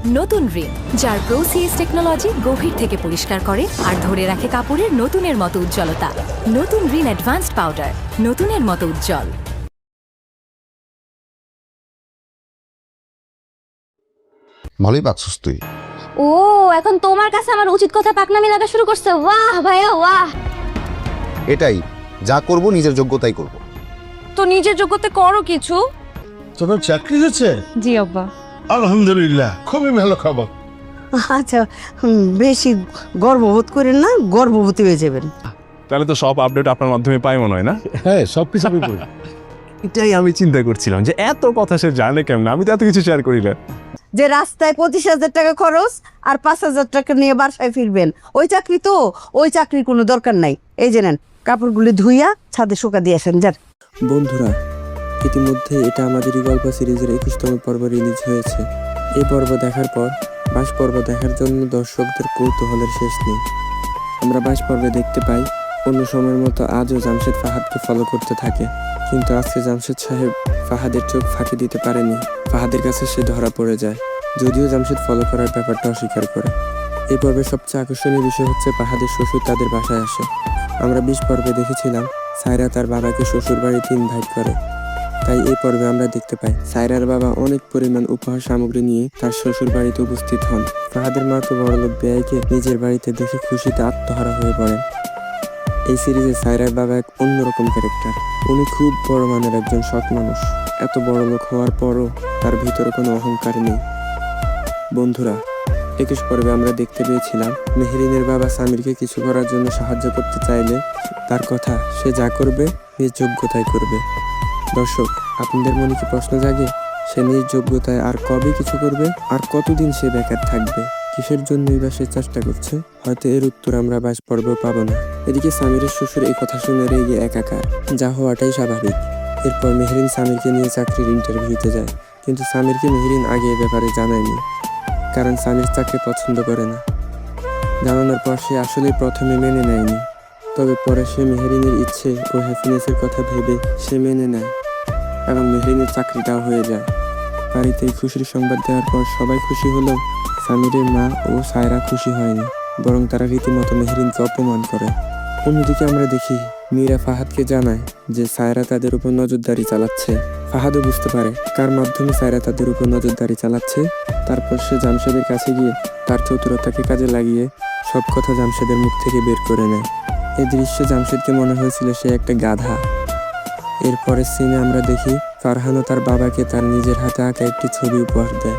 নতুন রিন, যার প্রোসিএস টেকনোলজি গভীর থেকে পরিষ্কার করে আর ধরে রাখে কাপড়ের নতুনের মতো উজ্জ্বলতা। নতুন রিন অ্যাডভান্সড পাউডার, নতুনের মতো উজ্জ্বল। ভালোই পাকছিস তুই। ও এখন তোমার কাছে আমার উচিত কথা পাকনামি লাগা শুরু করছে। বাহ ভাইয়া বাহ। এটাই যা করব নিজের যোগ্যতাই করব। তো নিজের যোগ্যতে করো কিছু। তোমার চাকরি হয়েছে? জি আব্বা। আলহামদুলিল্লাহ, খুবই ভালো খবর। আচ্ছা, বেশি গর্ববোধ করেন না, গর্ভবতী হয়ে যাবেন। তাহলে তো সব আপডেট আপনার মাধ্যমে পাই মনে হয় না? হ্যাঁ, সবকিছু আমি করি। এটাই আমি চিন্তা করছিলাম যে এত কথা সে জানে কেমন, আমি তো এত কিছু শেয়ার করি না। যে রাস্তায় 25,000 টাকা খরচ আর 5,000 টাকা নিয়ে বাসায় ফিরবেন, ওই চাকরি তো, ওই চাকরির কোনো দরকার নাই। এই যে নেন, কাপড়গুলি ধুইয়া ছাদে শুকা দিয়ে আসেন যান। বন্ধুরা, ইতিমধ্যে এটা আমাদের গল্প সিরিজের 21তম পর্ব রিলিজ হয়েছে। এই পর্ব দেখার পর 22 পর্ব দেখার জন্য দর্শকদের কৌতূহলের শেষ নেই। আমরা 22 পর্বে দেখতে পাই অন্য সময়ের মতো আজও জামশেদ ফাহাদকে ফলো করতে থাকে, কিন্তু আজকে জামশেদ সাহেব ফাহাদের চোখ ফাঁকি দিতে পারেনি। ফাহাদের কাছে সে ধরা পড়ে যায়, যদিও জামশেদ ফলো করার ব্যাপারটা অস্বীকার করে। এই পর্বের সবচেয়ে আকর্ষণীয় বিষয় হচ্ছে ফাহাদের শ্বশুর তাদের বাসায় আসে। আমরা 20 পর্বে দেখেছিলাম সায়রা তার বাবাকে শ্বশুর বাড়িতে ইনভাইট করে, তাই এই পর্বে আমরা দেখতে পাই সায়রার বাবা অনেক পরিমাণ উপহার সামগ্রী নিয়ে তার শ্বশুর বাড়িতে উপস্থিত হন। ফাহাদের মা তো বড়লোক বেয়াইকে নিজের বাড়িতে দেখে খুশিতে আত্মহারা হয়ে পড়েন। এই সিরিজে সায়রার বাবা এক অন্যরকম ক্যারেক্টার। উনি খুব বড় মানের একজন সৎ মানুষ। এত বড় লোক হওয়ার পরও তার ভিতরে কোনো অহংকার নেই। বন্ধুরা, 21 পর্বে আমরা দেখতে পেয়েছিলাম মেহরিনের বাবা সামিরকে কিছু করার জন্য সাহায্য করতে চাইলে তার কথা সে যা করবে নিজ যোগ্যতায় করবে। দর্শক, আপনাদের মনে কি প্রশ্ন জাগে সে নিজ যোগ্যতায় আর কবে কিছু করবে, আর কতদিন সে বেকার থাকবে, কিসের জন্যই বা সে চেষ্টা করছে? হয়তো এর উত্তর আমরা 22 পর্বেও পাবো না। এদিকে সামিরের শ্বশুর এই কথা শুনে রেগে একাকার, যা হওয়াটাই স্বাভাবিক। এরপর মেহরিন সামিরকে নিয়ে চাকরির ইন্টারভিউতে যায়, কিন্তু সামিরকে মেহরিন আগে এ ব্যাপারে জানায়নি, কারণ সামির চাকরি পছন্দ করে না। জানানোর পর সে আসলে প্রথমে মেনে নেয়নি, তবে পরে সে মেহরিনের ইচ্ছে ও হ্যাপিনেসের কথা ভেবে সে মেনে নেয় এবং মেহরিনের চাকরিটাও হয়ে যায়। বাড়িতে এই খুশির সংবাদ দেওয়ার পর সবাই খুশি হলেও সামিরের মা ও সায়রা খুশি হয়নি, বরং তারা রীতিমতো মেহরিনকে অপমান করে। অন্যদিকে আমরা দেখি মীরা ফাহাদকে জানায় যে সায়রা তাদের উপর নজরদারি চালাচ্ছে। ফাহাদও বুঝতে পারে কার মাধ্যমে সায়রা তাদের উপর নজরদারি চালাচ্ছে। তারপর সে জামশেদের কাছে গিয়ে তার চতুরতাকে কাজে লাগিয়ে সব কথা জামশেদের মুখ থেকে বের করে নেয়। এই দৃশ্যে জামশেদকে মনে হয়েছিল সে একটা গাধা। এরপরের সিনে আমরা দেখি ফারহানও তার বাবাকে তার নিজের হাতে আঁকা একটি ছবি উপহার দেয়।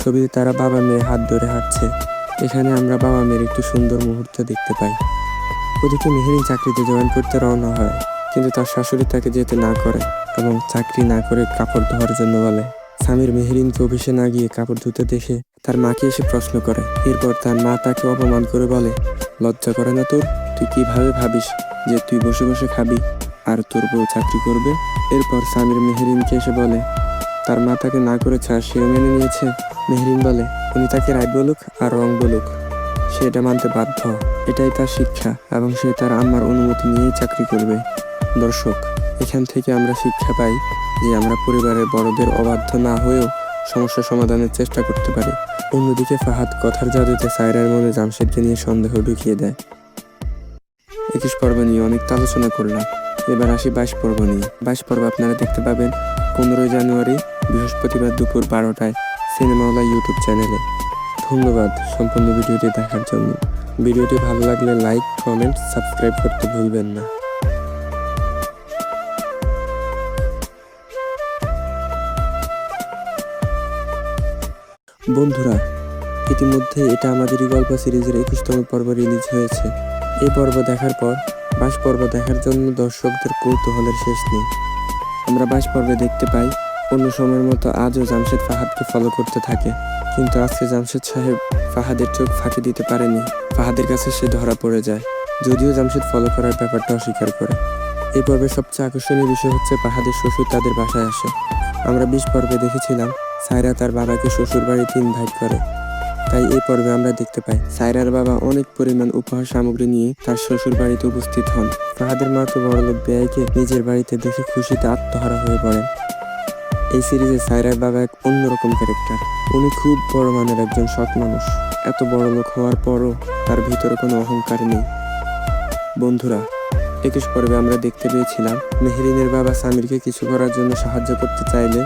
ছবিতে তারা বাবা মেয়ে হাত ধরে হাঁটছে। এখানে আমরা বাবা মেয়ের একটু সুন্দর মুহূর্ত দেখতে পাই। ওদিকে মেহরিন চাকরিতে জয়েন করতে রওনা হয়, কিন্তু তার শাশুড়ি তাকে যেতে না করে এবং চাকরি না করে কাপড় ধোয়ার জন্য বলে। সামির মেহরিনকে অফিসে না গিয়ে কাপড় ধুতে দেখে তার মাকে এসে প্রশ্ন করে। এরপর তার মা তাকে অপমান করে বলে, লজ্জা করে না তোর? তুই কিভাবে ভাবিস যে তুই বসে বসে খাবি আর তোর বউ চাকরি করবে? এরপর সামির মেহরিনকে এসে বলে তার মা তাকে না করেছে আর সেও মেনে নিয়েছে। মেহরিন বলে উনি তাকে রাইট বলুক আর রং বলুক, সে এটা মানতে বাধ্য। এটাই তার শিক্ষা এবং সে তার আম্মার অনুমতি নিয়েই চাকরি করবে। দর্শক, এখান থেকে আমরা শিক্ষা পাই যে আমরা পরিবারের বড়দের অবাধ্য না হয়েও সমস্যা সমাধানের চেষ্টা করতে পারি। অন্যদিকে ফাহাদ কথার জাদুতে সায়রার মনে জামশেদকে নিয়ে সন্দেহ ঢুকিয়ে দেয়। 21 পর্ব নিয়ে অনেক আলোচনা করলাম, এবার আসি 22 পর্ব নিয়ে। 22 পর্ব আপনারা দেখতে পাবেন 15 জানুয়ারি বৃহস্পতিবার দুপুর 12টায় সিনেমাওয়ালা ইউটিউব চ্যানেলে। ধন্যবাদ সম্পূর্ণ ভিডিওটি দেখার জন্য। ভিডিওটি ভালো লাগলে লাইক, কমেন্ট, সাবস্ক্রাইব করতে ভুলবেন না। বন্ধুরা, ইতিমধ্যে এটা আমাদের গল্প সিরিজের 21তম পর্ব রিলিজ হয়েছে। এই পর্ব দেখার পর 22 পর্ব দেখার জন্য দর্শকদের কৌতূহলের শেষ নেই। আমরা 22 পর্বে দেখতে পাই অন্য সময়ের মতো আজও জামশেদ ফাহাদকে ফলো করতে থাকে, কিন্তু আজকে জামশেদ সাহেব ফাহাদের চোখ ফাঁকি দিতে পারেনি। ফাহাদের কাছে সে ধরা পড়ে যায়, যদিও জামশেদ ফলো করার ব্যাপারটা অস্বীকার করে। এই পর্বের সবচেয়ে আকর্ষণীয় বিষয় হচ্ছে ফাহাদের শ্বশুর তাদের বাসায় আসে। আমরা 20 পর্বে দেখেছিলাম সায়রা তার বাবাকে শ্বশুর বাড়িতে ইনভাইট করে, তাই এই পর্বে আমরা দেখতে পাই সায়রার বাবা অনেক পরিমাণ উপহার সামগ্রী নিয়ে তার শ্বশুর বাড়িতে উপস্থিত হন। ফাহাদের মা তো বড়লোক বেয়াইকে নিজের বাড়িতে দেখে খুশিতে আত্মহারা হয়ে পড়েন। এই সিরিজে সায়রার বাবা এক অন্যরকম ক্যারেক্টার। উনি খুব বড় মানের একজন সৎ মানুষ। এত বড় লোক হওয়ার পরও তার ভিতরে কোনো অহংকার নেই। বন্ধুরা, 21 পর্বে আমরা দেখতে পেয়েছিলাম মেহরিনের বাবা সামিরকে কিছু করার জন্য সাহায্য করতে চাইলে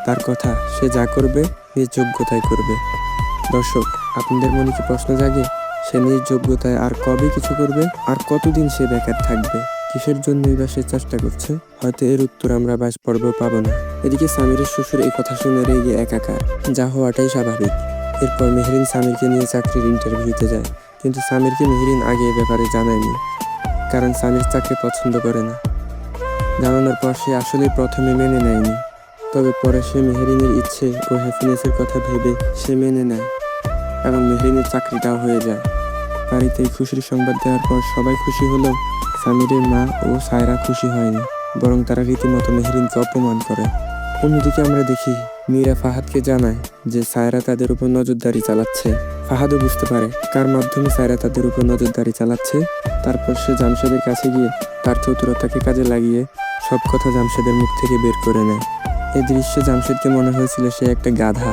তার কথা সে যা করবে নিজ যোগ্যতায় করবে। দর্শক, আপনাদের মনে কি প্রশ্ন জাগে সে নিজ যোগ্যতায় আর কবে কিছু করবে, আর কতদিন সে বেকার থাকবে? কিসের জন্যই বা সে চেষ্টা করছে? হয়তো এর উত্তর আমরা 22 পর্ব পাবো না। এদিকে সামিরের শ্বশুর এই কথা শুনে রেগে একাকার, যা হওয়াটাই স্বাভাবিক। এরপর মেহরিন সামিরকে নিয়ে চাকরির ইন্টারভিউতে যায়, কিন্তু সামিরকে মেহরিন আগে এ ব্যাপারে জানায়নি, কারণ সামির চাকরি পছন্দ করে না। জানানোর পর সে আসলে প্রথমে মেনে নেয়নি, তবে পরে সে মেহরিনের ইচ্ছে ও হ্যাপিনেসের কথা ভেবে সে মেনে নেয় এবং মেহরিনের চাকরিটাও হয়ে যায়। বাড়িতে এই খুশির সংবাদ দেওয়ার পর সবাই খুশি হলেও সামিরের মা ও সায়রা খুশি হয়নি, বরং তারা রীতিমতো মেহরিনকে অপমান করে। অন্যদিকে আমরা দেখি মীরা ফাহাদকে জানায় যে সায়রা তাদের উপর নজরদারি চালাচ্ছে। ফাহাদও বুঝতে পারে কার মাধ্যমে সায়রা তাদের উপর নজরদারি চালাচ্ছে। তারপর সে জামশেদের কাছে গিয়ে তার চতুরতাকে কাজে লাগিয়ে সব কথা জামশেদের মুখ থেকে বের করে নেয়। এই দৃশ্যে জামশেদকে মনে হয়েছিল সে একটা গাধা।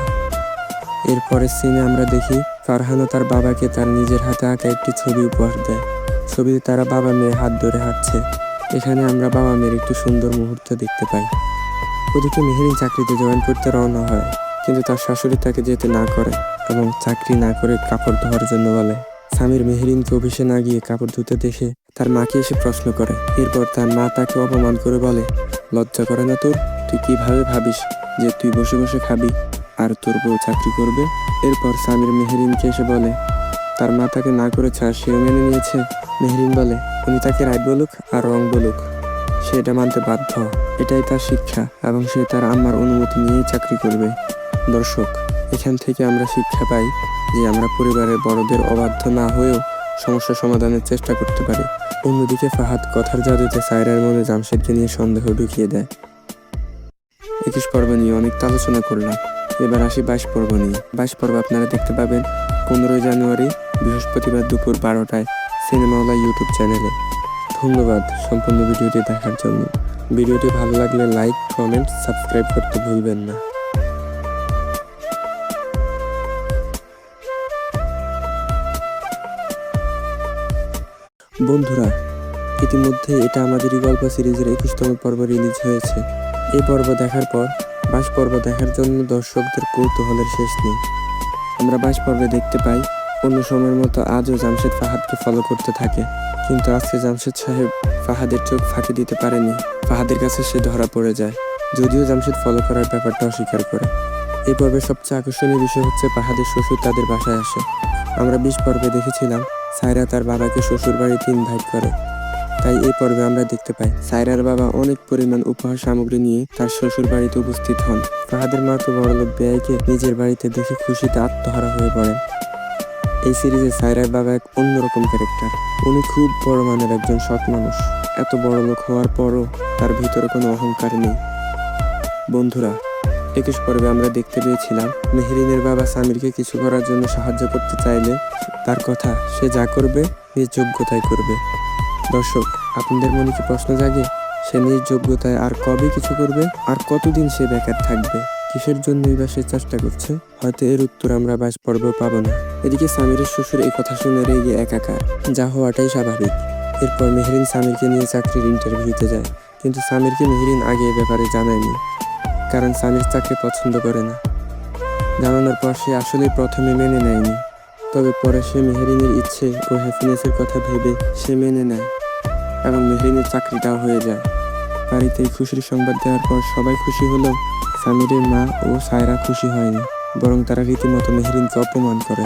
এরপরের সিনে আমরা দেখি ফারহানও তার বাবাকে তার নিজের হাতে আঁকা একটি ছবি উপহার দেয়। ছবিতে তারা বাবা মেয়ে হাত ধরে হাঁটছে। এখানে আমরা বাবা মেয়ের একটু সুন্দর মুহূর্ত দেখতে পাই। ওদিকে মেহরিন চাকরিতে জয়েন করতে রওনা হয়, কিন্তু তার শাশুড়ি তাকে যেতে না করে এবং চাকরি না করে কাপড় ধোয়ার জন্য বলে। সামির মেহরিনকে অফিসে না গিয়ে কাপড় ধুতে দেখে তার মাকে এসে প্রশ্ন করে। এরপর তার মা তাকে অপমান করে বলে, লজ্জা করে না তোর? তুই কিভাবে ভাবিস যে তুই বসে বসে খাবি আর তোর বউ চাকরি করবে? এরপর সামির মেহরিনকে এসে বলে তার মা তাকে না করেছে আর সেও মেনে নিয়েছে। মেহরিন বলে উনি তাকে রাইট বলুক আর রং বলুক, সে এটা মানতে বাধ্য। এটাই তার শিক্ষা এবং সে তার আম্মার অনুমতি নিয়েই চাকরি করবে। দর্শক, এখান থেকে আমরা শিক্ষা পাই যে আমরা পরিবারের বড়দের অবাধ্য না হয়েও সমস্যা সমাধানের চেষ্টা করতে পারি। অন্যদিকে ফাহাদ কথার জাদুতে সায়রার মনে জামশেদকে নিয়ে সন্দেহ ঢুকিয়ে দেয়। 21 পর্ব নিয়ে অনেক আলোচনা করলাম, এবার আসি 22 পর্ব নিয়ে। 22 পর্ব আপনারা দেখতে পাবেন 15 জানুয়ারি বৃহস্পতিবার দুপুর 12টায় সিনেমাওয়ালা ইউটিউব চ্যানেলে। ধন্যবাদ সম্পূর্ণ ভিডিওটি দেখার জন্য। ভিডিওটি ভালো লাগলে লাইক, কমেন্ট, সাবস্ক্রাইব করতে ভুলবেন না। বন্ধুরা, ইতিমধ্যে এটা আমাদেরই গল্প সিরিজের 21তম পর্ব রিলিজ হয়েছে। এই পর্ব দেখার পর 22 পর্ব দেখার জন্য দর্শকদের কৌতূহলের শেষ নেই। আমরা 22 পর্বে দেখতে পাই অন্য সময়ের মতো আজও জামশেদ ফাহাদকে ফলো করতে থাকে, কিন্তু আজকে জামশেদ সাহেব ফাহাদের চোখ ফাঁকি দিতে পারেনি। ফাহাদের কাছে সে ধরা পড়ে যায়, যদিও জামশেদ ফলো করার ব্যাপারটা অস্বীকার করে। এই পর্বের সবচেয়ে আকর্ষণীয় বিষয় হচ্ছে ফাহাদের শ্বশুর তাদের বাসায় আসে। আমরা 20 পর্বে দেখেছিলাম সায়রা তার বাবাকে শ্বশুর বাড়িতে ইনভাইট করে, তাই এই পর্বে আমরা দেখতে পাই সায়রার বাবা অনেক পরিমাণ উপহার সামগ্রী নিয়ে তার শ্বশুর বাড়িতে উপস্থিত হন। ফাহাদের মা তো বড়লোক বেয়াইকে নিজের বাড়িতে দেখে খুশিতে আত্মহারা হয়ে পড়েন। এই সিরিজে সায়রার বাবা এক অন্যরকম ক্যারেক্টার। উনি খুব বড় মানের একজন সৎ মানুষ। এত বড় লোক হওয়ার পরও তার ভিতরে কোনো অহংকার নেই। বন্ধুরা, 21 পর্বে আমরা দেখতে পেয়েছিলাম মেহরিনের বাবা সামিরকে কিছু করার জন্য সাহায্য করতে চাইলে তার কথা সে যা করবে নিজ যোগ্যতায় করবে। দর্শক, আপনাদের মনে কি প্রশ্ন জাগে সে নিজ যোগ্যতায় আর কবে কিছু করবে, আর কতদিন সে বেকার থাকবে? কিসের জন্যই বা সে চেষ্টা করছে? হয়তো এর উত্তর আমরা 22 পর্ব পাবো না। এদিকে সামিরের শ্বশুর এই কথা শুনে রেগে একাকার, যা হওয়াটাই স্বাভাবিক। এরপর মেহরিন সামিরকে নিয়ে চাকরির ইন্টারভিউতে যায়, কিন্তু সামিরকে মেহরিন আগে এ ব্যাপারে জানায়নি, কারণ সামির চাকরি পছন্দ করে না। জানানোর পর সে আসলে প্রথমে মেনে নেয়নি, তবে পরে সে মেহরিনের ইচ্ছে ও হ্যাপিনেসের কথা ভেবে সে মেনে নেয় এবং মেহরিনের চাকরিটাও হয়ে যায়। বাড়িতে এই খুশির সংবাদ দেওয়ার পর সবাই খুশি হলেও সামিরের মা ও সায়রা খুশি হয়নি, বরং তারা রীতিমতো মেহরিনকে অপমান করে।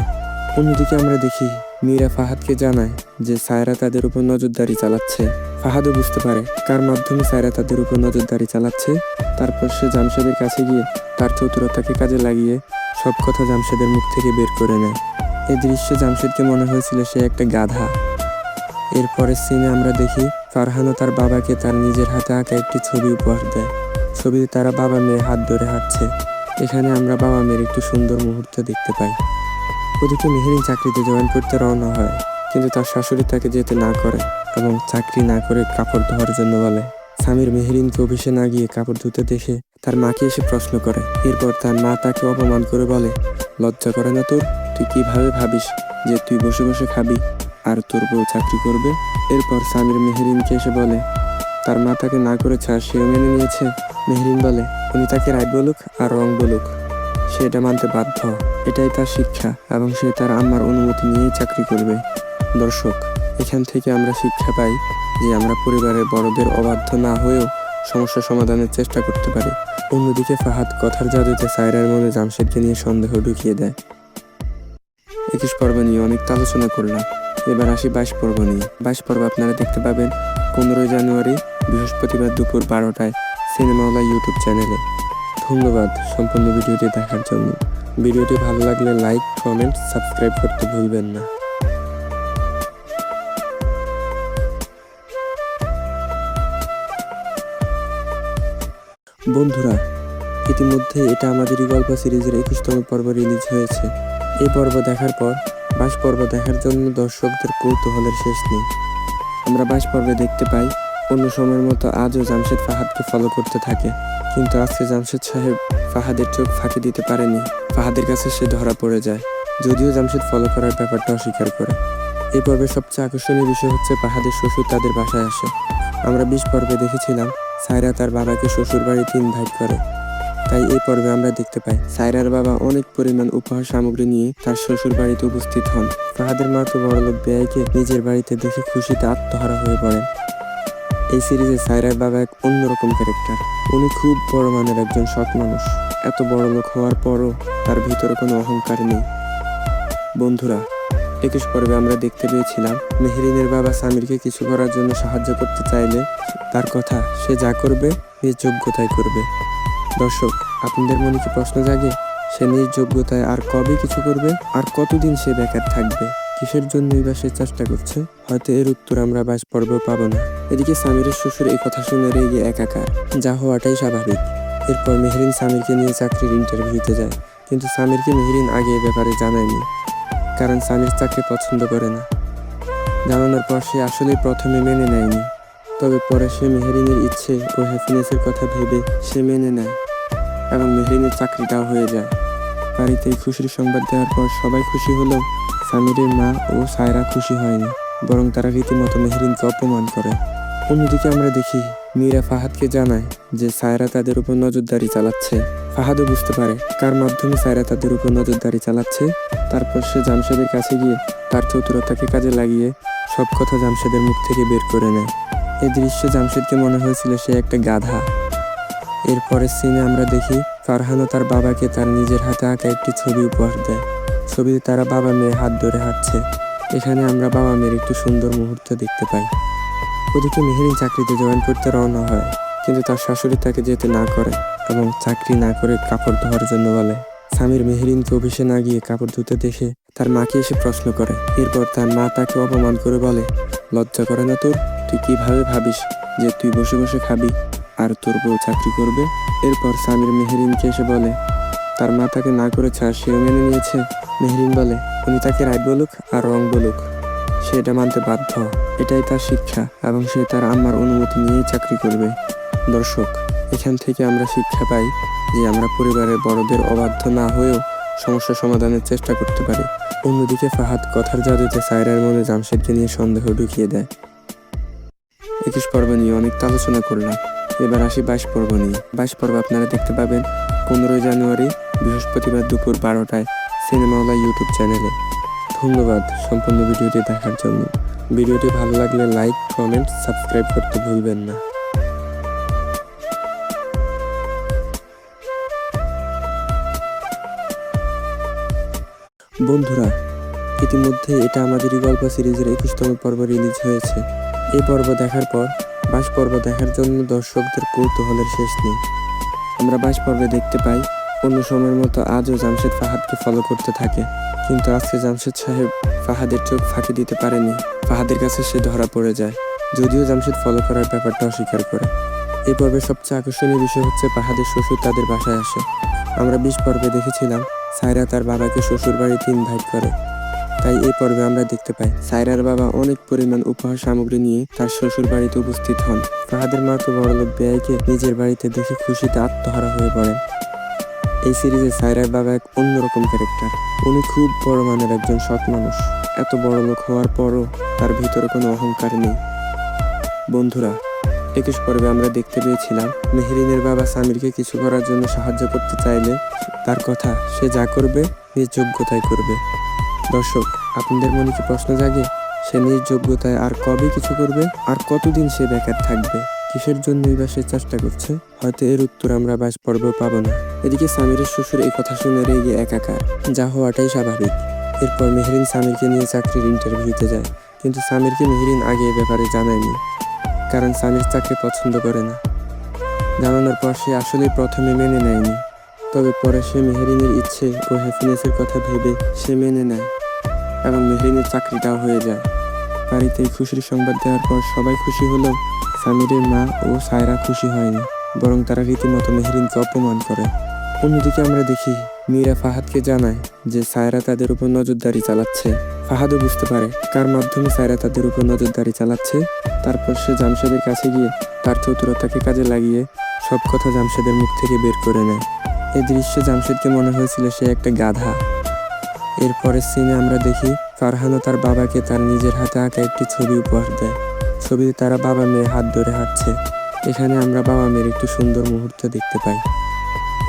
অন্যদিকে আমরা দেখি মীরা ফাহাদকে জানায় যে সায়রা তাদের উপর নজরদারি চালাচ্ছে। ফাহাদও বুঝতে পারে কার মাধ্যমে সায়রা তাদের উপর নজরদারি চালাচ্ছে। তারপর সে জামশেদের কাছে গিয়ে তার চতুরতাকে কাজে লাগিয়ে সব কথা জামশেদের মুখ থেকে বের করে নেয়। এই দৃশ্যে জামশেদকে মনে হয়েছিল সে একটা গাধা। এরপরের সিনে আমরা দেখি ফারহানও তার বাবাকে তার নিজের হাতে আঁকা একটি ছবি উপহার দেয়। ছবিতে তারা বাবা মেয়ে হাত ধরে হাঁটছে। এখানে আমরা বাবা মেয়ের একটু সুন্দর মুহূর্ত দেখতে পাই। ওদিকে মেহরিন চাকরিতে জয়েন করতে রওনা হয়, কিন্তু তার শাশুড়ি তাকে যেতে না করে এবং চাকরি না করে কাপড় ধোয়ার জন্য বলে। সামির মেহেরিনকে অফিসে না গিয়ে কাপড় ধুতে দেখে তার মাকে এসে প্রশ্ন করে। এরপর তার মা তাকে অপমান করে বলে, লজ্জা করে না তোর? তুই কিভাবে ভাবিস যে তুই বসে বসে খাবি আর তোর বউ চাকরি করবে? এরপর সামির মেহেরিনকে এসে বলে তার মা তাকে না করেছে আর সেও মেনে নিয়েছে। মেহেরিন বলে উনি তাকে রাইট বলুক আর রং বলুক, সে এটা মানতে বাধ্য। এটাই তার শিক্ষা এবং সে তার আম্মার অনুমতি নিয়েই চাকরি করবে। দর্শক, এখান থেকে আমরা শিক্ষা পাই যে আমরা পরিবারের বড়দের অবাধ্য না হয়েও সমস্যা সমাধানের চেষ্টা করতে পারি। অন্যদিকে ফাহাদ কথার জাদুতে সায়রার মনে জামশেদকে নিয়ে সন্দেহ ঢুকিয়ে দেয়। 21 পর্ব নিয়ে অনেক আলোচনা করলাম, এবার আসি 22 পর্ব নিয়ে। 22 পর্ব আপনারা দেখতে পাবেন 15 জানুয়ারি বৃহস্পতিবার দুপুর 12টায় সিনেমাওয়ালা ইউটিউব চ্যানেলে। ধন্যবাদ সম্পূর্ণ ভিডিওটি দেখার জন্য। ভিডিওটি ভালো লাগলে লাইক, কমেন্ট, সাবস্ক্রাইব করতে ভুলবেন না। বন্ধুরা, ইতিমধ্যে এটা আমাদেরই গল্প সিরিজের 21তম পর্ব রিলিজ হয়েছে। এই পর্ব দেখার পর 22 পর্ব দেখার জন্য দর্শকদের কৌতূহলের শেষ নেই। আমরা 22 পর্বে দেখতে পাই অন্য সময়ের মতো আজও জামশেদ ফাহাদকে ফলো করতে থাকে, কিন্তু আজকে জামশেদ সাহেব ফাহাদের চোখ ফাঁকি দিতে পারেনি। ফাহাদের কাছে সে ধরা পড়ে যায়, যদিও জামশেদ ফলো করার ব্যাপারটা অস্বীকার করে। এই পর্বের সবচেয়ে আকর্ষণীয় বিষয় হচ্ছে ফাহাদের শ্বশুর তাদের বাসায় আসে। আমরা 20 পর্বে দেখেছিলাম সায়রা তার বাবাকে শ্বশুর বাড়িতে ইনভাইট করে, তাই এই পর্বে আমরা দেখতে পাই সায়রার বাবা অনেক পরিমাণ উপহার সামগ্রী নিয়ে তার শ্বশুর বাড়িতে উপস্থিত হন। ফাহাদের মা তো বড়লোক বেয়াইকে নিজের বাড়িতে দেখে খুশিতে আত্মহারা হয়ে পড়েন। এই সিরিজে সায়রার বাবা এক অন্যরকম ক্যারেক্টার। উনি খুব বড় মানের একজন সৎ মানুষ। এত বড় লোক হওয়ার পরও তার ভিতরে কোনো অহংকার নেই। বন্ধুরা, 21 পর্বে আমরা দেখতে পেয়েছিলাম মেহেরিনের বাবা সামিরকে কিছু করার জন্য সাহায্য করতে চাইলে তার কথা সে যা করবে নিজ যোগ্যতায় করবে। দর্শক, আপনাদের মনে কি প্রশ্ন জাগে সে নিজ যোগ্যতায় আর কবে কিছু করবে? আর কতদিন সে বেকার থাকবে? কিসের জন্যই বা সে চেষ্টা করছে? হয়তো এর উত্তর আমরা 22 পর্ব পাবো না। এদিকে সামিরের শ্বশুর এই কথা শুনে রেগে একাকার, যা হওয়াটাই স্বাভাবিক। এরপর মেহেরিন সামিরকে নিয়ে চাকরির ইন্টারভিউতে যায়, কিন্তু সামিরকে মেহেরিন আগে এ ব্যাপারে জানায়নি, কারণ সামির চাকরি পছন্দ করে না। জানানোর পর সে আসলে প্রথমে মেনে নেয়নি, তবে পরে সে মেহেরিনের ইচ্ছে ও হ্যাপিনেসের কথা ভেবে সে মেনে নেয় এবং মেহেরিনের চাকরিটাও হয়ে যায়। বাড়িতে এই খুশির সংবাদ দেওয়ার পর সবাই খুশি হলেও সামিরের মা ও সায়রা খুশি হয়নি, বরং তারা রীতিমতো মেহেরিনকে অপমান করে। অন্যদিকে আমরা দেখি মীরা ফাহাদকে জানায় যে সায়রা তাদের উপর নজরদারি চালাচ্ছে। ফাহাদও বুঝতে পারে কার মাধ্যমে সায়রা তাদের উপর নজরদারি চালাচ্ছে। তারপর সে জামশেদের কাছে গিয়ে তার চতুরতাকে কাজে লাগিয়ে সব কথা জামশেদের মুখ থেকে বের করে নেয়। এই দৃশ্যে জামশেদকে মনে হয়েছিল সে একটা গাধা। এরপরের সিনে আমরা দেখি ফারহানও তার বাবাকে তার নিজের হাতে আঁকা একটি ছবি উপহার দেয়। ছবিতে তারা বাবা মেয়ে হাত ধরে হাঁটছে। এখানে আমরা বাবা মেয়ের একটু সুন্দর মুহূর্ত দেখতে পাই। ওদিকে মেহেরিন চাকরিতে জয়েন করতে রওনা হয়, কিন্তু তার শাশুড়ি তাকে যেতে না করে এবং চাকরি না করে কাপড় ধোয়ার জন্য বলে। সামির মেহেরিনকে অফিসে না গিয়ে কাপড় ধুতে দেখে তার মাকে এসে প্রশ্ন করে। এরপর তার মা তাকে অপমান করে বলে, লজ্জা করে না তোর? তুই কিভাবে ভাবিস যে তুই বসে বসে খাবি আর তোর বউ চাকরি করবে? এরপর সামির মেহেরিনকে এসে বলে তার মা তাকে না করেছে আর সেও মেনে নিয়েছে। মেহেরিন বলে উনি তাকে রাইট বলুক আর রং বলুক, সে এটা মানতে বাধ্য। এটাই তার শিক্ষা এবং সে তার আম্মার অনুমতি নিয়েই চাকরি করবে। দর্শক, এখান থেকে আমরা শিক্ষা পাই যে আমরা পরিবারের বড়দের অবাধ্য না হয়েও সমস্যা সমাধানের চেষ্টা করতে পারি। অন্যদিকে ফাহাদ কথার জাদুতে সায়রার মনে জামশেদকে নিয়ে সন্দেহ ঢুকিয়ে দেয়। 21 পর্ব নিয়ে অনেক আলোচনা করলাম, এবার আসি 22 পর্ব নিয়ে। 22 পর্ব আপনারা দেখতে পাবেন 15 জানুয়ারি বৃহস্পতিবার দুপুর 12টায় সিনেমাওয়ালা ইউটিউব চ্যানেলে। ধন্যবাদ সম্পূর্ণ ভিডিওটি দেখার জন্য। ভিডিওটি ভালো লাগলে লাইক, কমেন্ট, সাবস্ক্রাইব করতে ভুলবেন না। বন্ধুরা, ইতিমধ্যে এটা আমাদেরই গল্প সিরিজের 21তম পর্ব রিলিজ হয়েছে। এই পর্ব দেখার পর 22 পর্ব দেখার জন্য দর্শকদের কৌতূহলের শেষ নেই। আমরা 22 পর্বে দেখতে পাই অন্য সময়ের মতো আজও জামশেদ ফাহাদকে ফলো করতে থাকে, কিন্তু আজকে জামশেদ সাহেব ফাহাদের চোখ ফাঁকি দিতে পারেনি। ফাহাদের কাছে সে ধরা পড়ে যায়, যদিও জামশেদ ফলো করার ব্যাপারটা অস্বীকার করে। এই পর্বের সবচেয়ে আকর্ষণীয় বিষয় হচ্ছে ফাহাদের শ্বশুর তাদের বাসায় আসে। আমরা 20 পর্বে দেখেছিলাম সায়রা তার বাবাকে শ্বশুর বাড়িতে ইনভাইট করে, তাই এই পর্বে আমরা দেখতে পাই সায়রার বাবা অনেক পরিমাণ উপহার সামগ্রী নিয়ে তার শ্বশুর বাড়িতে উপস্থিত হন। ফাহাদের মা তো বড়লোক বেয়াইকে নিজের বাড়িতে দেখে খুশিতে আত্মহারা হয়ে পড়েন। এই সিরিজে সায়রার বাবা এক অন্যরকম ক্যারেক্টার। উনি খুব বড় মানের একজন সৎ মানুষ। এত বড় লোক হওয়ার পরও তার ভিতরে কোনো অহংকার নেই। বন্ধুরা, 21 পর্বে আমরা দেখতে পেয়েছিলাম মেহরিনের বাবা সামিরকে কিছু করার জন্য সাহায্য করতে চাইলে তার কথা সে যা করবে নিজ যোগ্যতায় করবে। দর্শক, আপনাদের মনে কি প্রশ্ন জাগে সে নিজ যোগ্যতায় আর কবে কিছু করবে, আর কতদিন সে বেকার থাকবে, কিসের জন্যই বা সে চেষ্টা করছে? হয়তো এর উত্তর আমরা 22 পর্বেও পাবো না। এদিকে সামিরের শ্বশুর এই কথা শুনে রেগে একাকার, যা হওয়াটাই স্বাভাবিক। এরপর মেহরিন সামিরকে নিয়ে চাকরির ইন্টারভিউতে যায়, কিন্তু সামিরকে মেহরিন আগে এ ব্যাপারে জানায়নি, কারণ সামির চাকরি পছন্দ করে না। জানানোর পর সে আসলে প্রথমে মেনে নেয়নি, তবে পরে সে মেহরিনের ইচ্ছে ও হ্যাপিনেসের কথা ভেবে সে মেনে নেয় এবং মেহরিনের চাকরিটাও হয়ে যায়। বাড়িতে এই খুশির সংবাদ দেওয়ার পর সবাই খুশি হলেও সামিরের মা ও সায়রা খুশি হয়নি, বরং তারা রীতিমতো মেহরিনকে অপমান করে। অন্যদিকে আমরা দেখি মীরা ফাহাদকে জানায় যে সায়রা তাদের উপর নজরদারি চালাচ্ছে। ফাহাদও বুঝতে পারে কার মাধ্যমে সায়রা তাদের উপর নজরদারি চালাচ্ছে। তারপর সে জামশেদের কাছে গিয়ে তার চতুরতাকে কাজে লাগিয়ে সব কথা জামশেদের মুখ থেকে বের করে নেয়। এই দৃশ্যে জামশেদকে মনে হয়েছিল সে একটা গাধা। এরপরের সিনে আমরা দেখি ফারহানও তার বাবাকে তার নিজের হাতে আঁকা একটি ছবি উপহার দেয়। ছবিতে তারা বাবা মেয়ে হাত ধরে হাঁটছে। এখানে আমরা বাবা মেয়ের একটু সুন্দর মুহূর্ত দেখতে পাই।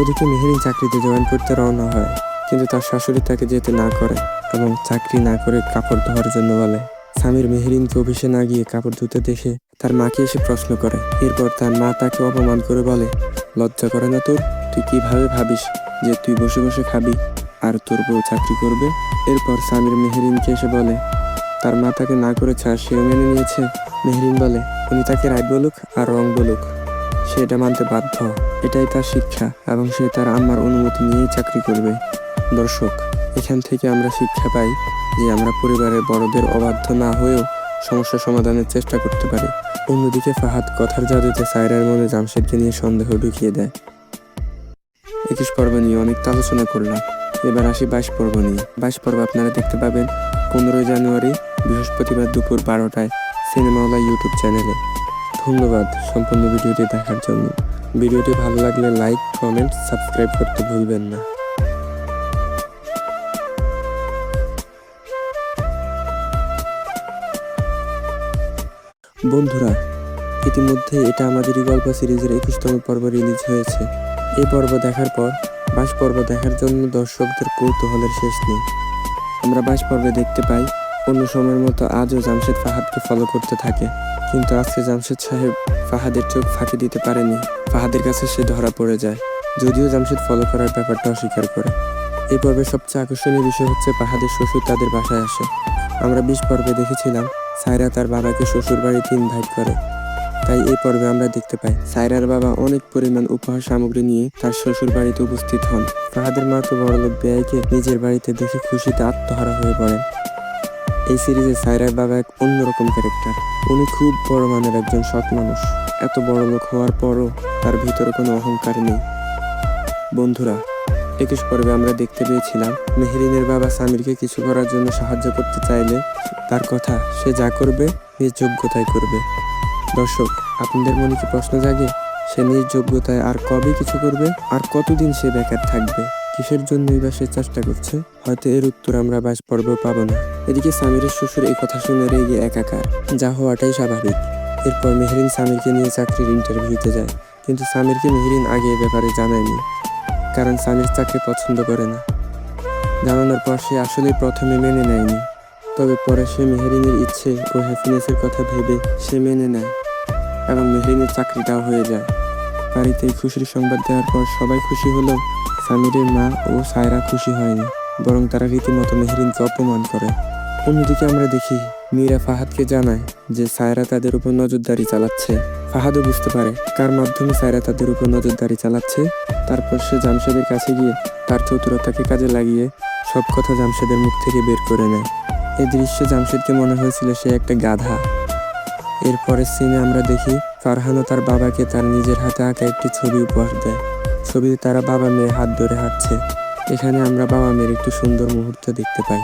ওদিকে মেহরিন চাকরিতে জয়েন করতে রওনা হয়, কিন্তু তার শাশুড়ি তাকে যেতে না করে এবং চাকরি না করে কাপড় ধোয়ার জন্য বলে। সামির মেহরিনকে অফিসে না গিয়ে কাপড় ধুতে দেখে তার মাকে এসে প্রশ্ন করে। এরপর তার মা তাকে অপমান করে বলে, লজ্জা করে না তোর? তুই কিভাবে ভাবিস যে তুই বসে বসে খাবি আর তোর বউ চাকরি করবে? এরপর সামির মেহরিনকে এসে বলে তার মা তাকে না করেছে আর সেও মেনে নিয়েছে। মেহরিন বলে উনি তাকে রাইট বলুক আর রং বলুক, সে এটা মানতে বাধ্য। এটাই তার শিক্ষা এবং সে তার আম্মার অনুমতি নিয়েই চাকরি করবে। দর্শক, এখান থেকে আমরা শিক্ষা পাই যে আমরা পরিবারের বড়দের অবাধ্য না হয়েও সমস্যা সমাধানের চেষ্টা করতে পারি। অন্যদিকে ফাহাদ কথার জাদুতে সায়রার মনে জামশেদকে নিয়ে সন্দেহ ঢুকিয়ে দেয়। 21 পর্ব নিয়ে অনেক আলোচনা করলাম, এবার আসি 22 পর্ব নিয়ে। 22 পর্ব আপনারা দেখতে পাবেন 15 জানুয়ারি বৃহস্পতিবার দুপুর 12টায় সিনেমাওয়ালা ইউটিউব চ্যানেলে। ধন্যবাদ সম্পূর্ণ ভিডিওটি দেখার জন্য। ভিডিওটি ভালো লাগলে লাইক, কমেন্ট, সাবস্ক্রাইব করতে ভুলবেন না। বন্ধুরা, ইতিমধ্যে এটা আমাদেরই গল্প সিরিজের 21তম পর্ব রিলিজ হয়েছে। এই পর্ব দেখার পর 22 পর্ব দেখার জন্য দর্শকদের কৌতূহলের শেষ নেই। আমরা 22 পর্বে দেখতে পাই অন্য সময়ের মতো আজও জামশেদ ফাহাদকে ফলো করতে থাকে, কিন্তু আজকে জামশেদ সাহেব ফাহাদের চোখ ফাঁকি দিতে পারেনি। ফাহাদের কাছে সে ধরা পড়ে যায়, যদিও জামশেদ ফলো করার ব্যাপারটা অস্বীকার করে। এই পর্বের সবচেয়ে আকর্ষণীয় বিষয় হচ্ছে ফাহাদের শ্বশুর তাদের বাসায় আসে। আমরা 20 পর্বে দেখেছিলাম সায়রা তার বাবাকে শ্বশুর বাড়িতে ইনভাইট করে, তাই এই পর্বে আমরা দেখতে পাই সায়রার বাবা অনেক পরিমাণ উপহার সামগ্রী নিয়ে তার শ্বশুর বাড়িতে উপস্থিত হন। ফাহাদের মা তো বড়লোক বেয়াইকে নিজের বাড়িতে দেখে খুশিতে আত্মহারা হয়ে পড়েন। এই সিরিজে সায়রার বাবা এক অন্যরকম ক্যারেক্টার। উনি খুব বড় মানের একজন সৎ মানুষ। এত বড় লোক হওয়ার পরও তার ভিতরে কোনো অহংকার নেই। বন্ধুরা, 21 পর্বে আমরা দেখতে পেয়েছিলাম মেহরিনের বাবা সামিরকে কিছু করার জন্য সাহায্য করতে চাইলে তার কথা সে যা করবে নিজ যোগ্যতায় করবে। দর্শক, আপনাদের মনে কি প্রশ্ন জাগে সে নিজ যোগ্যতায় আর কবে কিছু করবে, আর কতদিন সে বেকার থাকবে, কিসের জন্যই বা সে চেষ্টা করছে? হয়তো এর উত্তর আমরা 22 পর্বেও পাবো না। এদিকে সামিরের শ্বশুর এই কথা শুনে রেগে একাকার, যা হওয়াটাই স্বাভাবিক। এরপর মেহরিন সামিরকে নিয়ে চাকরির ইন্টারভিউতে যায়, কিন্তু সামিরকে মেহরিন আগে এ ব্যাপারে জানায়নি, কারণ সামির চাকরি পছন্দ করে না। জানানোর পর সে আসলে প্রথমে মেনে নেয়নি, তবে পরে সে মেহরিনের ইচ্ছে ও হ্যাপিনেসের কথা ভেবে সে মেনে নেয় এবং মেহরিনের চাকরিটাও হয়ে যায়। বাড়িতে এই খুশির সংবাদ দেওয়ার পর সবাই খুশি হলেও সামিরের মা ও সায়রা খুশি হয়নি, বরং তারা রীতিমতো মেহরিনকে অপমান করে। অন্যদিকে আমরা দেখি মীরা ফাহাদকে জানায় যে সায়রা তাদের উপর নজরদারি চালাচ্ছে। ফাহাদও বুঝতে পারে কার মাধ্যমে সায়রা তাদের উপর নজরদারি চালাচ্ছে। তারপর সে জামশেদের কাছে গিয়ে তার চতুরতাকে কাজে লাগিয়ে সব কথা জামশেদের মুখ থেকে বের করে নেয়। এই দৃশ্যে জামশেদকে মনে হয়েছিল সে একটা গাধা। এরপরের সিনে আমরা দেখি ফারহানও তার বাবাকে তার নিজের হাতে আঁকা একটি ছবি উপহার দেয়। ছবিতে তারা বাবা মেয়ে হাত ধরে হাঁটছে। এখানে আমরা বাবা মেয়ের একটু সুন্দর মুহূর্ত দেখতে পাই।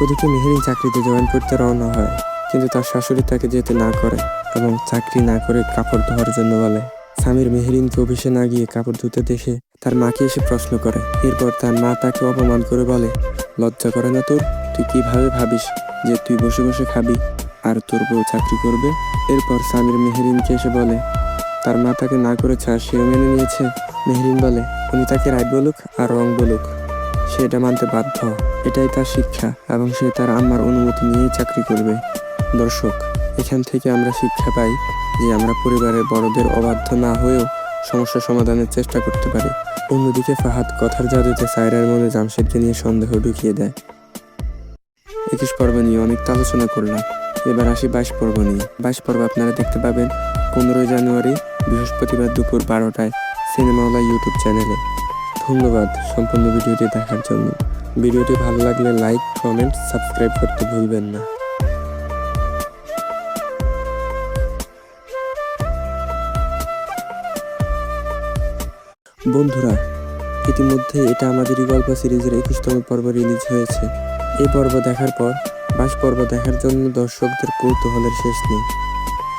ওদিকে মেহেরিন চাকরিতে জয়েন করতে রওনা হয়, কিন্তু তার শাশুড়ি তাকে যেতে না করে এবং চাকরি না করে কাপড় ধোয়ার জন্য বলে। স্বামীর মেহেরিনকে অফিসে না গিয়ে কাপড় ধুতে দেখে তার মাকে এসে প্রশ্ন করে। এরপর তার মা তাকে অপমান করে বলে, লজ্জা করে না তোর? তুই কিভাবে ভাবিস যে তুই বসে বসে খাবি আর তোর বউ চাকরি করবে? এরপর স্বামীর মেহেরিনকে এসে বলে তার মা তাকে না করেছে আর সেও মেনে নিয়েছে। মেহেরিন বলে উনি তাকে রাইট বলুক আর রং বলুক, সে এটা মানতে বাধ্য। এটাই তার শিক্ষা এবং সে তার আম্মার অনুমতি নিয়েই চাকরি করবে। দর্শক, এখান থেকে আমরা শিক্ষা পাই যে আমরা পরিবারের বড়দের অবাধ্য না হয়েও সমস্যা সমাধানের চেষ্টা করতে পারি। অন্যদিকে ফাহাদ কথার জাদুতে সায়রার মনে জামশেদকে নিয়ে সন্দেহ ঢুকিয়ে দেয়। 21 পর্ব নিয়ে অনেক আলোচনা করলাম, এবার আসি 22 পর্ব নিয়ে। 22 পর্ব আপনারা দেখতে পাবেন 15 জানুয়ারি বৃহস্পতিবার দুপুর 12টায় সিনেমাওয়ালা ইউটিউব চ্যানেলে। ধন্যবাদ সম্পূর্ণ ভিডিওটি দেখার জন্য। ভিডিওটি ভালো লাগলে লাইক, কমেন্ট, সাবস্ক্রাইব করতে ভুলবেন না। বন্ধুরা, ইতিমধ্যে এটা আমাদেরই গল্প সিরিজের 21তম পর্ব রিলিজ হয়েছে। এই পর্ব দেখার পর 22 পর্ব দেখার জন্য দর্শকদের কৌতূহলের শেষ নেই।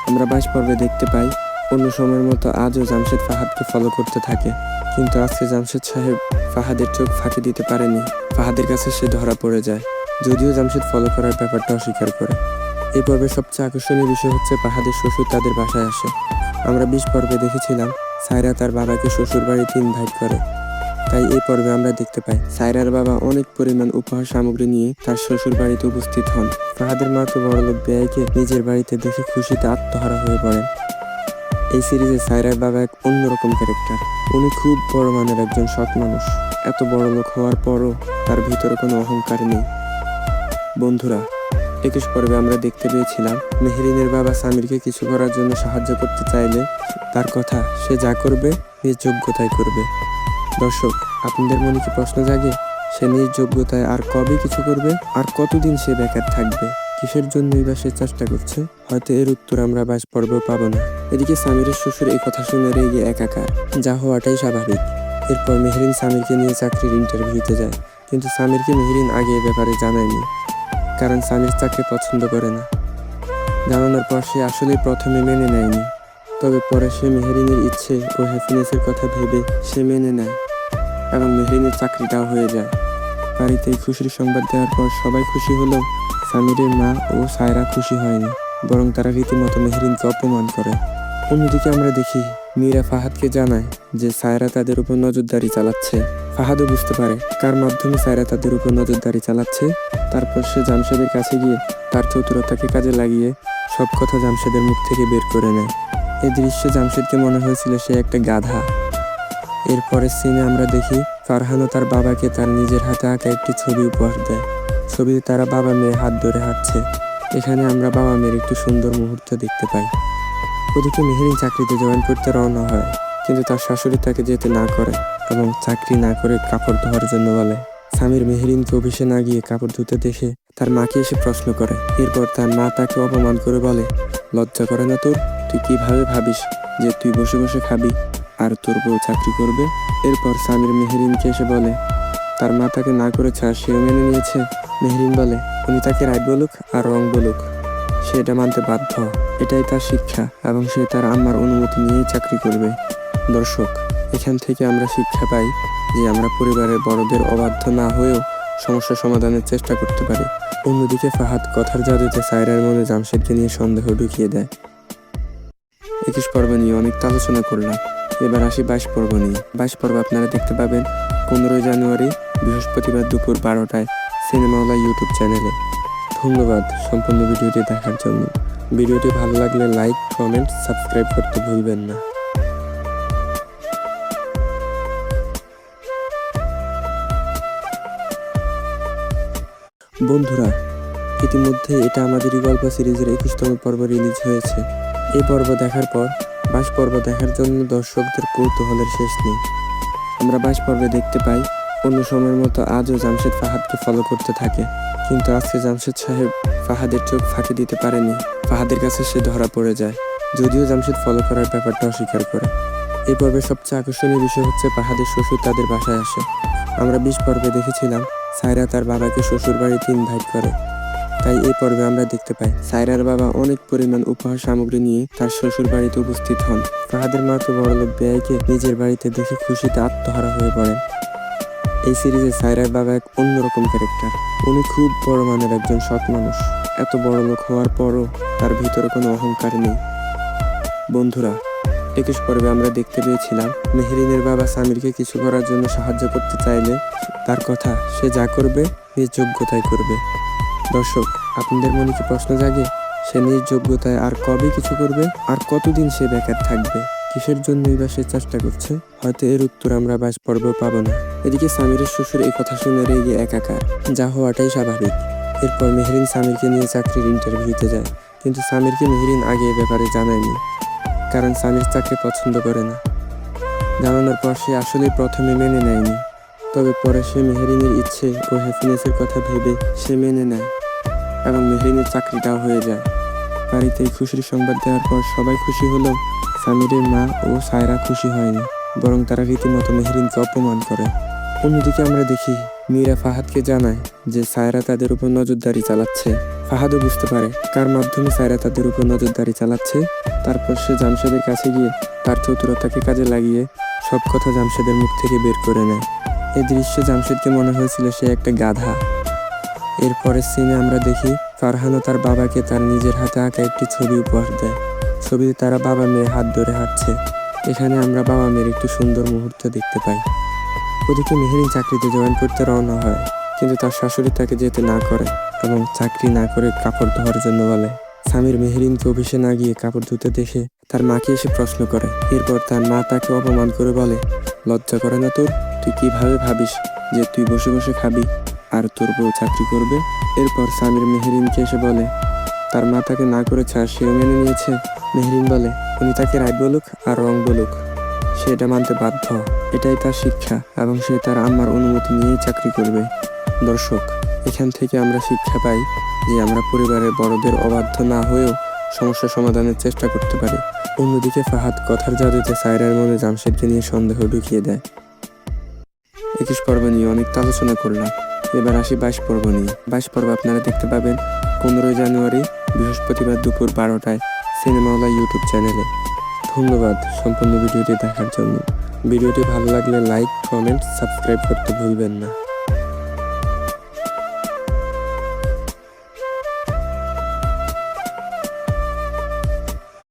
আমরা 22 পর্বে দেখতে পাই অন্য সময়ের মতো আজও জামশেদ ফাহাদকে ফলো করতে থাকে, কিন্তু আজকে জামশেদ সাহেব ফাহাদের চোখ ফাঁকি দিতে পারেনি। ফাহাদের কাছে সে ধরা পড়ে যায়, যদিও জামশেদ ফলো করার ব্যাপারটা অস্বীকার করে। এই পর্বের সবচেয়ে আকর্ষণীয় বিষয় হচ্ছে ফাহাদের শ্বশুর তাদের বাসায় আসে। আমরা 20 পর্বে দেখেছিলাম সায়রা তার বাবাকে শ্বশুর বাড়িতে ইনভাইট করে, তাই এই পর্বে আমরা দেখতে পাই সায়রার বাবা অনেক পরিমাণ উপহার সামগ্রী নিয়ে তার শ্বশুর বাড়িতে উপস্থিত হন। ফাহাদের মা তো বড়লোক বেয়াইকে নিজের বাড়িতে দেখে খুশিতে আত্মহারা হয়ে পড়েন। এই সিরিজে সায়রার বাবা এক অন্যরকম ক্যারেক্টার। উনি খুব বড় মানের একজন সৎ মানুষ। এত বড় লোক হওয়ার পরও তার ভিতরে কোনো অহংকার নেই। বন্ধুরা, 21 পর্বে আমরা দেখতে পেয়েছিলাম মেহেরিনের বাবা সামিরকে কিছু করার জন্য সাহায্য করতে চাইলে তার কথা সে যা করবে নিজ যোগ্যতায় করবে। দর্শক, আপনাদের মনে কি প্রশ্ন জাগে সে নিজ যোগ্যতায় আর কবে কিছু করবে? আর কতদিন সে বেকার থাকবে? কিসের জন্যই বা সে চেষ্টা করছে? হয়তো এর উত্তর আমরা 22 পর্বেও পাবো না। এদিকে সামিরের শ্বশুর এই কথা শুনে রেগে একাকার, যা হওয়াটাই স্বাভাবিক। এরপর মেহেরিন সামিরকে নিয়ে চাকরির ইন্টারভিউতে যায়, কিন্তু সামিরকে মেহেরিন আগে এ ব্যাপারে জানায়নি, কারণ সামির চাকরি পছন্দ করে না। জানানোর পর সে আসলে প্রথমে মেনে নেয়নি, তবে পরে সে মেহেরিনের ইচ্ছে ও হ্যাপিনেসের কথা ভেবে সে মেনে নেয় এবং মেহেরিনের চাকরিটাও হয়ে যায়। বাড়িতে এই খুশির সংবাদ দেওয়ার পর সবাই খুশি হলেও সামিরের মা ও সায়রা খুশি হয়নি, বরং তারা রীতিমতো মেহেরিনকে অপমান করে। অন্যদিকে আমরা দেখি মীরা ফাহাদকে জানায় যে সায়রা তাদের উপর নজরদারি চালাচ্ছে। ফাহাদও বুঝতে পারে কার মাধ্যমে সায়রা তাদের উপর নজরদারি চালাচ্ছে। তারপর সে জামশেদের কাছে গিয়ে তার চতুরতাকে কাজে লাগিয়ে সব কথা জামশেদের মুখ থেকে বের করে নেয়। এই দৃশ্যে জামশেদকে মনে হয়েছিল সে একটা গাধা। এরপরের সিনে আমরা দেখি ফারহানও তার বাবাকে তার নিজের হাতে আঁকা একটি ছবি উপহার দেয়। ছবিতে তারা বাবা মেয়ে হাত ধরে হাঁটছে। এখানে আমরা বাবা মেয়ের একটু সুন্দর মুহূর্ত দেখতে পাই। ওদিকে মেহেরিন চাকরিতে জয়েন করতে রওনা হয়, কিন্তু তার শাশুড়ি তাকে যেতে না করে এবং চাকরি না করে কাপড় ধোয়ার জন্য বলে। স্বামীর মেহেরিনকে অফিসে না গিয়ে কাপড় ধুতে দেখে তার মাকে এসে প্রশ্ন করে। এরপর তার মা তাকে অপমান করে বলে, লজ্জা করে না তোর? তুই কিভাবে ভাবিস যে তুই বসে বসে খাবি আর তোর বউ চাকরি করবে? এরপর স্বামীর মেহেরিনকে এসে বলে তার মা তাকে না করেছে আর সেও মেনে নিয়েছে। মেহেরিন বলে উনি তাকে রাইট বলুক আর রং বলুক, সে এটা মানতে বাধ্য। এটাই তার শিক্ষা এবং সে তার আম্মার অনুমতি নিয়েই চাকরি করবে। দর্শক, এখান থেকে আমরা শিক্ষা পাই যে আমরা পরিবারের বড়দের অবাধ্য না হয়েও সমস্যা সমাধানের চেষ্টা করতে পারি। অন্যদিকে ফাহাদ কথার জাদুতে সায়রার মনে জামশেদকে নিয়ে সন্দেহ ঢুকিয়ে দেয়। 21 পর্ব নিয়ে অনেক আলোচনা করলাম, এবার আসি 22 পর্ব নিয়ে। 22 পর্ব আপনারা দেখতে পাবেন 15 জানুয়ারি বৃহস্পতিবার দুপুর 12টায় সিনেমাওয়ালা ইউটিউব চ্যানেলে। ধন্যবাদ সম্পূর্ণ ভিডিওটি দেখার জন্য। ভিডিওটি ভালো লাগলে লাইক, কমেন্ট, সাবস্ক্রাইব করতে ভুলবেন না। বন্ধুরা, ইতিমধ্যে এটা আমাদেরই গল্প সিরিজের 21তম পর্ব রিলিজ হয়েছে। এই পর্ব দেখার পর 22 পর্ব দেখার জন্য দর্শকদের কৌতূহলের শেষ নেই। আমরা 22 পর্বে দেখতে পাই অন্য সময়ের মতো আজও জামশেদ ফাহাদকে ফলো করতে থাকে, কিন্তু আজকে জামশেদ সাহেব ফাহাদের চোখ ফাঁকি দিতে পারেনি। ফাহাদের কাছে সে ধরা পড়ে যায়, যদিও জামশেদ ফলো করার ব্যাপারটা অস্বীকার করে। এই পর্বের সবচেয়ে আকর্ষণীয় বিষয় হচ্ছে ফাহাদের শ্বশুর তাদের বাসায় আসে। আমরা 20 পর্বে দেখেছিলাম সায়রা তার বাবাকে শ্বশুর বাড়িতে ইনভাইট করে। তাই এই পর্বে আমরা দেখতে পাই সায়রার বাবা অনেক পরিমাণ উপহার সামগ্রী নিয়ে তার শ্বশুর বাড়িতে উপস্থিত হন। ফাহাদের মা তো বড়লোক বেয়াইকে নিজের বাড়িতে দেখে খুশিতে আত্মহারা হয়ে পড়েন। এই সিরিজে সায়রার বাবা এক অন্যরকম ক্যারেক্টার। উনি খুব বড় মানের একজন সৎ মানুষ। এত বড় লোক হওয়ার পরও তার ভিতরে কোনো অহংকার নেই। বন্ধুরা, 21 পর্বে আমরা দেখতে পেয়েছিলাম মেহরিনের বাবা সামিরকে কিছু করার জন্য সাহায্য করতে চাইলে তার কথা সে যা করবে নিজ যোগ্যতায় করবে। দর্শক, আপনাদের মনে কি প্রশ্ন জাগে সে নিজ যোগ্যতায় আর কবে কিছু করবে, আর কতদিন সে বেকার থাকবে, কিসের জন্যই বা সে চেষ্টা করছে? হয়তো এর উত্তর আমরা 22 পর্বে পাবো না। এদিকে সামিরের শ্বশুর এই কথা শুনে রেগে একাকার, যা হওয়াটাই স্বাভাবিক। এরপর মেহরিন সামিরকে নিয়ে চাকরির ইন্টারভিউতে যায়, কিন্তু সামিরকে মেহরিন আগে এ ব্যাপারে জানায়নি, কারণ সামির চাকরি পছন্দ করে না। জানানোর পর সে আসলে প্রথমে মেনে নেয়নি, তবে পরে সে মেহরিনের ইচ্ছে ও হ্যাপিনেসের কথা ভেবে সে মেনে নেয় এবং মেহরিনের চাকরিটাও হয়ে যায়। বাড়িতে এই খুশির সংবাদ দেওয়ার পর সবাই খুশি হলেও সামিরের মা ও সায়রা খুশি হয়নি, বরং তারা রীতিমতো মেহরিনকে অপমান করে। অন্যদিকে আমরা দেখি মীরা ফাহাদকে জানায় যে সায়রা তাদের উপর নজরদারি চালাচ্ছে। ফাহাদও বুঝতে পারে কার মাধ্যমে সায়রা তাদের উপর নজরদারি চালাচ্ছে। তারপর সে জামশেদের কাছে গিয়ে তার চতুরতাকে কাজে লাগিয়ে সব কথা জামশেদের মুখ থেকে বের করে নেয়। এই দৃশ্যে জামশেদকে মনে হয়েছিল সে একটা গাধা। এরপরের সিনে আমরা দেখি ফারহানও তার বাবাকে তার নিজের হাতে আঁকা একটি ছবি উপহার দেয়। ছবিতে তারা বাবা মেয়ে হাত ধরে হাঁটছে। এখানে আমরা বাবা মেয়ের একটু সুন্দর মুহূর্ত দেখতে পাই। ওদিকে মেহরিন চাকরিতে জয়েন করতে রওনা হয়, কিন্তু তার শাশুড়ি তাকে যেতে না করে এবং চাকরি না করে কাপড় ধোয়ার জন্য বলে। সামির মেহরিনকে অফিসে না গিয়ে কাপড় ধুতে দেখে তার মাকে এসে প্রশ্ন করে। এরপর তার মা তাকে অপমান করে বলে, লজ্জা করে না তোর? তুই কিভাবে ভাবিস যে তুই বসে বসে খাবি আর তোর বউ চাকরি করবে? এরপর সামির মেহরিনকে এসে বলে তার মা তাকে না করেছে আর সেও মেনে নিয়েছে। মেহরিন বলে উনি তাকে রাইট বলুক আর রং বলুক, সে এটা মানতে বাধ্য। এটাই তার শিক্ষা এবং সে তার আম্মার অনুমতি নিয়েই চাকরি করবে। দর্শক, এখান থেকে আমরা শিক্ষা পাই যে আমরা পরিবারের বড়দের অবাধ্য না হয়েও সমস্যা সমাধানের চেষ্টা করতে পারি। অন্যদিকে ফাহাদ কথার জাদুতে সায়রার মনে জামশেদকে নিয়ে সন্দেহ ঢুকিয়ে দেয়। 21 পর্ব নিয়ে অনেক আলোচনা করলাম, এবার আসি 22 পর্ব নিয়ে। 22 পর্ব আপনারা দেখতে পাবেন 15 জানুয়ারি বৃহস্পতিবার দুপুর 12টায় সিনেমাওয়ালা ইউটিউব চ্যানেলে। ধন্যবাদ সম্পূর্ণ ভিডিওটি দেখার জন্য। ভিডিওটি ভালো লাগলে লাইক, কমেন্ট, সাবস্ক্রাইব করতে ভুলবেন না।